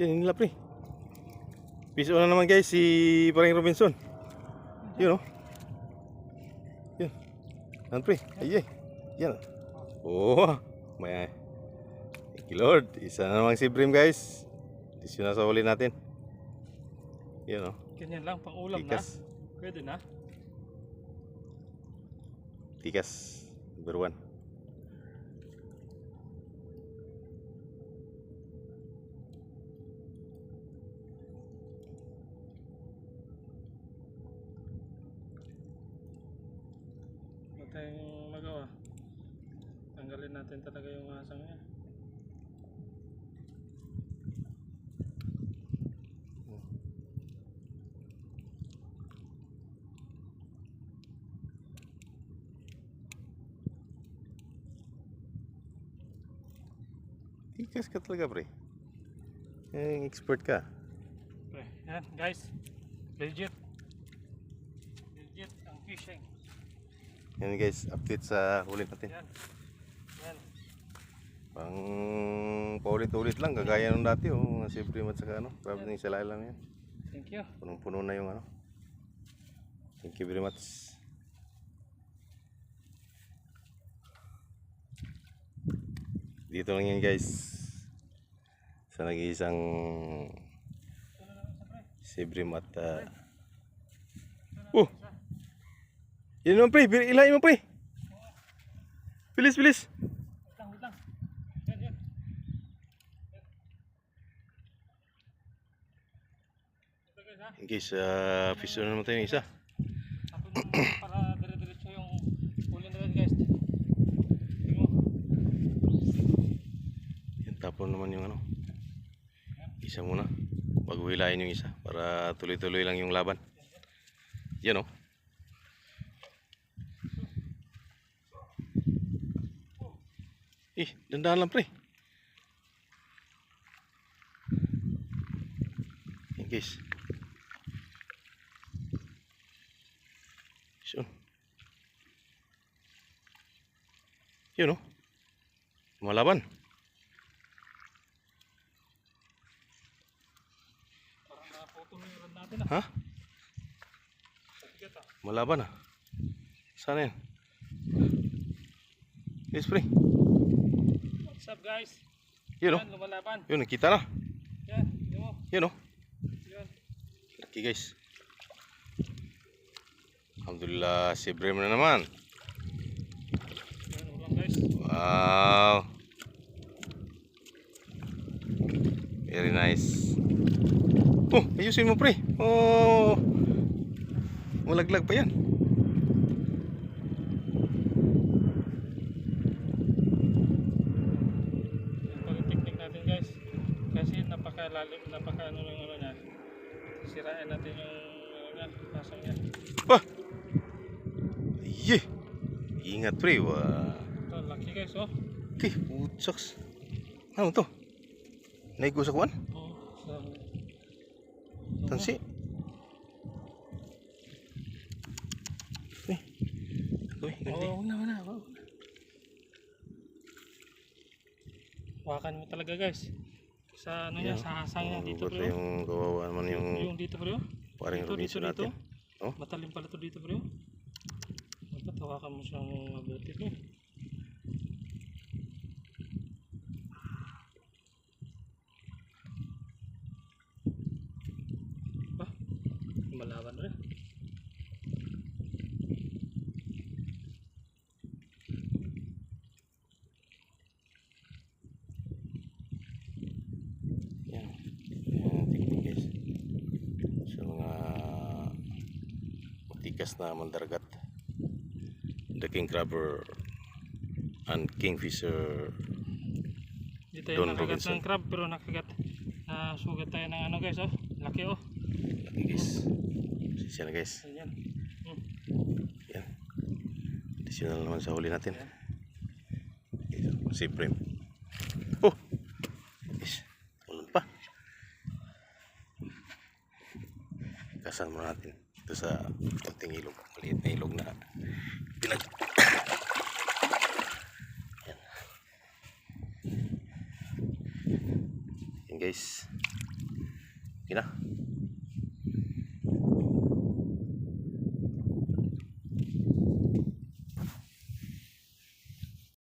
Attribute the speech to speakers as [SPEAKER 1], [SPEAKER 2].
[SPEAKER 1] Yan, nila pre. Piso na naman guys si Parang Robinson. Yun o. Yan. Yan pre. Ay. Yan. Oh. May. Thank you Lord. Isa na namang si Brim guys. Ito na sa huli natin. Yan o.
[SPEAKER 2] Ganyan lang, pang ulam
[SPEAKER 1] Tikas.
[SPEAKER 2] na. Pwede na.
[SPEAKER 1] Tikas. Number 1.
[SPEAKER 2] Wala tayong magawa. Tanggalin natin talaga yung asang niya.
[SPEAKER 1] Tikas ka talaga pre. Expert ka.
[SPEAKER 2] Okay, yan guys. Legit. Legit ang fishing.
[SPEAKER 1] Yan guys, update sa huli natin.
[SPEAKER 2] Yan. Yan.
[SPEAKER 1] Pang paulit-ulit lang, kagaya nung dati oh, si Brim at saka ano, grabe yung salay lang yan.
[SPEAKER 2] Thank you.
[SPEAKER 1] Punong-puno na yung ano. Thank you very much. Dito lang yan guys. Sa nag-iisang si Brim at yan naman pre, ilahin mo pre. Bilis, bilis.
[SPEAKER 2] Wait lang, wait lang. Yan, yan. Ito guys ha.
[SPEAKER 1] In case fish na naman tayo ng isa.
[SPEAKER 2] Tapos yung para dire-diretso yung huli na rin guys. Tingnan mo.
[SPEAKER 1] Yan, tapon naman yung ano. Isa muna. Bago hilahin yung isa. Para tuloy-tuloy lang yung laban. Yan o. Dandahan lang pre. Yan guys. So. Yun o. Malaban.
[SPEAKER 2] Parang naputol yung rod natin
[SPEAKER 1] Ha?
[SPEAKER 2] Sabigat
[SPEAKER 1] Malaban ah. Sana yan? Yes pre.
[SPEAKER 2] What's up guys?
[SPEAKER 1] Yun o.
[SPEAKER 2] Yan, lumalaban.
[SPEAKER 1] Yun, nakita na.
[SPEAKER 2] Yan, yun mo.
[SPEAKER 1] Yun o.
[SPEAKER 2] Yan.
[SPEAKER 1] Laki guys. Alhamdulillah, si Brim na naman.
[SPEAKER 2] Yan, ulam guys.
[SPEAKER 1] Wow. Very nice. Oh, ayusin mo pre. Oh. Malaglag pa yan.
[SPEAKER 2] Kasi napakalalim, napaka ano lang ano niya. Sirain natin yung ano niya, pasang niya.
[SPEAKER 1] Bah! Ye! Ingat pre, wah.
[SPEAKER 2] Ito, laki guys, oh.
[SPEAKER 1] Okay, putsaks. Ano to? Naigo sa kuwan?
[SPEAKER 2] Oo, sa...
[SPEAKER 1] Tansi? Eh, ako eh, ganti.
[SPEAKER 2] Oo, wala. Wakan mo talaga guys. Sa ano niya, sa hasang niya dito bro.
[SPEAKER 1] Yung kawawa naman yung
[SPEAKER 2] dito bro.
[SPEAKER 1] Parang Robinson natin. Oh?
[SPEAKER 2] Matalim pala to dito bro. Dapat hawakan mo siyang mabuti bro. Ba? Malaban rin.
[SPEAKER 1] Tikas na mandargat, the king crabber and kingfisher.
[SPEAKER 2] Hindi tayo
[SPEAKER 1] Don
[SPEAKER 2] nakagat
[SPEAKER 1] Robinson.
[SPEAKER 2] ng crab pero nakagat sugat tayo ng ano guys oh. Laki oh.
[SPEAKER 1] Laki guys. Sisya na guys.
[SPEAKER 2] Ayan.
[SPEAKER 1] Yan. Additional naman sa huli natin. Si Brim. Oh! Yes. Ulan pa. Kasan mo natin. Ito sa konting ilog, maliit na ilog na pinag yan guys. Yun na.